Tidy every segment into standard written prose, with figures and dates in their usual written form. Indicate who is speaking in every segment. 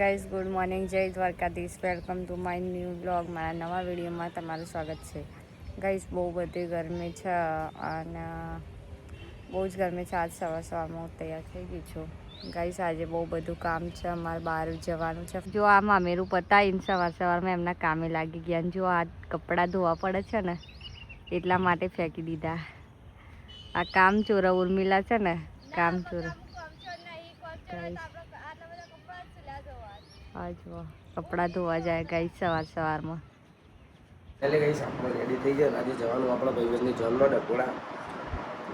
Speaker 1: Guys good morning, જય Dwarkadhish. Welcome to my new blog. મારા નવા વિડીયોમાં તમારું સ્વાગત છે. ગાઈઝ બહુ બધી ગરમી છે અને બહુ જ ગરમી છે. આજ સવારમાં હું તૈયાર થઈ ગઈ છું. ગાઈઝ આજે બહુ બધું કામ છે, અમારે બહાર જવાનું છે. જો આ મામેરું પતાવીને સવારમાં એમના કામે લાગી ગયા. જો આ કપડાં ધોવા પડે છે ને એટલા માટે ફેંકી દીધા. આ કામ ચોરા ઉર્મિલા છે ને, કામ ચોરા. જો કપડાં ધોવા જાય ગાઈસ સવારમાં.
Speaker 2: એટલે ગાઈસ આપણે રેડી થઈ ગયા. આજે જવાનું આપણા ભાઈબંધની જન્મ ડકોડા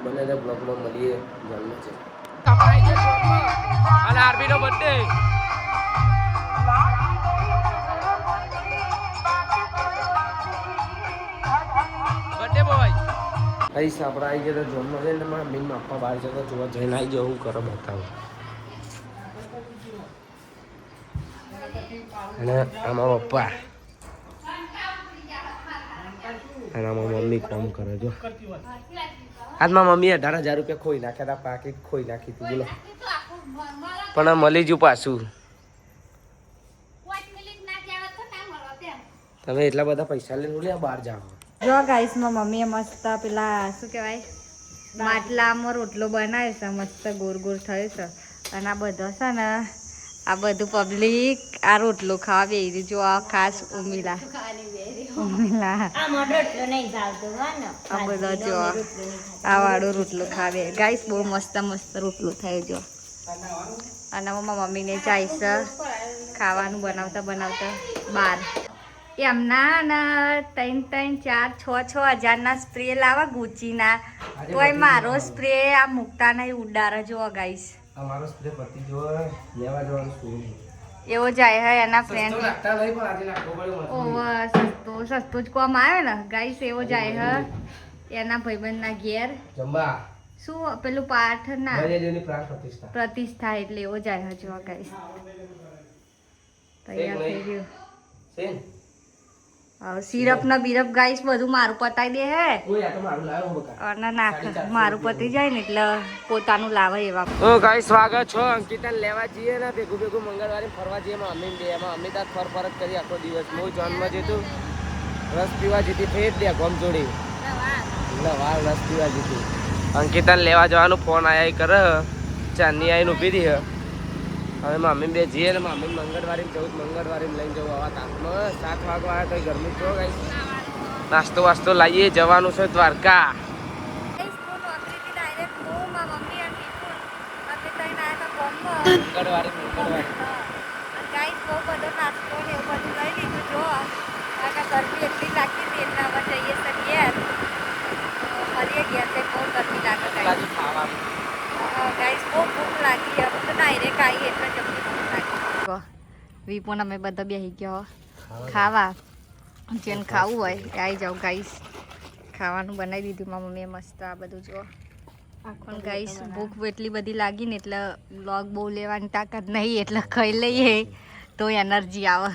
Speaker 2: બને તે બ્લોગમાં મળીએ. જન્મ છે અને આરબીનો બર્થડે. ગાઈસ આપણે આવી ગયા તો જન્મ છે ને મારા મમ્મીમાં આપવા બહાર જતો જોવા જઈને આવી જાવ. હું કરો બતાવું. અને આમાં પપ્પા અને આમાં મમ્મી કામ કરે. જો આજમાં મમ્મી 18,000 રૂપિયા ખોઈ નાખ્યા હતા. પાકીટ ખોઈ નાખી હતી. બોલો, પણ મળી જુ પાછું. તમે એટલા બધા પૈસા લઈને બોલ્યા બહાર જાઓ.
Speaker 1: જો ગાઈસમાં મમ્મીએ મસ્ત પેલા શું કહેવાય માટલામાં રોટલો બનાવ્યો છે. મસ્ત ગોળ ગોળ થયો છે. અને આ બધો છે ને, આ બધું પબ્લિક આ રોટલો ખાવા બેસી. જો આ ખાસ ઉમિલા આ બધો જો આ વાળો રોટલો ખાવે. ગાઈસ બહુ મસ્ત રોટલો થયો જો. અને મમ્મીને જાય છે ખાવાનું બનાવતા બાર. એમના ને 3-4-6 હજારના સ્પ્રે લાવા ગુચીના, તોય મારો સ્પ્રે આ મૂકતા નહીં, ઉડારે જો ગાઈસ.
Speaker 2: અમારો સ્પ્રે પતિ જો લેવા જવાનું શું
Speaker 1: એવો જાય હે એના ફ્રેન્ડ. સસ્તો જ કોમ આવ્યો ને ગાઈસ. એવો જાય હે એના ભાઈબંધના ઘેર
Speaker 2: જમવા.
Speaker 1: શું પેલું પાઠ ના પ્રતિષ્ઠા, એટલે એવો જાય હે જો ગાઈસ. તૈયાર થઈ ગયું. સિરપ ને બીરપ ગાઈસ બધું મારું પતાવી દે હે. અને નાખ મારું પતી જાય ને એટલે પોતાનું લાવે એવા.
Speaker 2: તો ગાઈસ સ્વાગત છો. અંકિતાને લેવા જઈએ ને ભેગું મંગળવારે ફરવા જઈએ. અમી તાર ફર કરી આખો દિવસ. હું જન્મ જતું રસ પીવા જતી ફેર દે ગમ જોડી રસ પીવા જતી. અંકિતાને લેવા જવાનું ફોન આયા કરે. ચાંદની આવીને ઊભી રહી. હવે મમ્મી બે જઈએ ને મમ્મી મંગળવારે લઈને જવું. આવા તાપમાં 7 વાગવા આવ્યા તો ગરમી છો ગાઈસ. નાસ્તો વાસ્તો લાવીએ. જવાનું છે દ્વારકા. મંગળવારે
Speaker 1: ગાઈસ બહુ બધો નાસ્તો ને એવું બધું લઈ લીધું. જો ગરમી એટલી લાગતી હતી એટલે હવે જઈએ ઘેર. ફરીએ ઘેર તે બહુ ગરમી લાગે
Speaker 2: ખાવાનું.
Speaker 1: ગાઈસ બહુ ભૂખ લાગી. હવે તો ડાયરેક્ટ આવી એટલે જલ્દી ભૂખ લાગી. વીપોન અમે બધા બેસી ગયો ખાવા. જેને ખાવું હોય એ આવી જાવ ગાઈસ. ખાવાનું બનાવી દીધું મારા મમ્મીએ મસ્ત. આ બધું જો પણ ગાઈસ ભૂખ એટલી બધી લાગી ને એટલે વ્લોગ બહુ લેવાની તાકાત નહીં, એટલે ખાઈ લઈએ તો એનર્જી આવે.